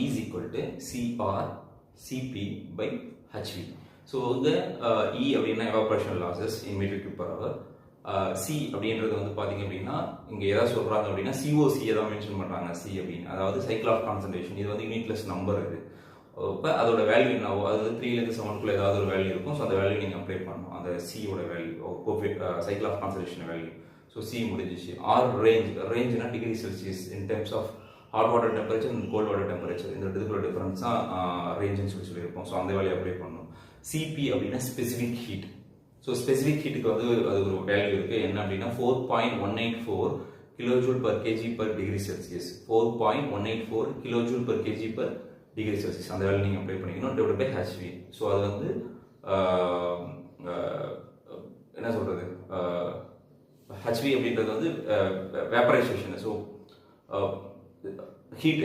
Is equal to CR CP by HV. So இங்கே E அப்படின்னா evaporation losses in metre cube per hour. C அப்படின்றது வந்து பார்த்தீங்க அப்படின்னா இங்கே எதாவது சொல்கிறாங்க அப்படின்னா சிஓசியை தான் மென்ஷன் பண்ணுறாங்க. சி அப்படின்னு அதாவது சைக்கிள் ஆஃப் கான்சன்ட்ரேஷன். இது வந்து யூனிட்லெஸ் நம்பர் இது. இப்போ அதோட வேல்யூ என்ன ஆகும், அது 3லேருந்து 7க்குள்ள ஏதாவது ஒரு வேல்யூ இருக்கும். ஸோ அந்த வேல்யூ நீங்கள் அப்ளை பண்ணணும், அந்த சியோட value, cycle of concentration value. So C முடிஞ்சிச்சு. ஆர் ரேஞ்சுனா degree Celsius in terms of hot water temperature and cold water temperature. இந்த ரெண்டுக்குள்ள டிஃபரன்ஸ் தான் ரேஞ்சுன்னு சொல்லியிருப்போம். ஸோ அந்த வேல்யூ அப்ளை பண்ணணும். சிபி அப்படின்னா ஸ்பெசிஃபிக் ஹீட். ஸோ ஸ்பெசிஃபிக் ஹீட்டுக்கு வந்து அது ஒரு வேல்யூ இருக்குது. என்ன அப்படின்னா 4.184 kilojoule per KG per degree Celsius. 4.184 kilojoule per KG per degree Celsius. அந்த வேல்யூ நீங்கள் அப்ளை பண்ணிக்கணும் டிவைட் பை ஹெச்வி. ஸோ அது வந்து என்ன சொல்கிறது, ஹெச்வி அப்படின்றது வந்து வேப்பரைசேஷன். So heat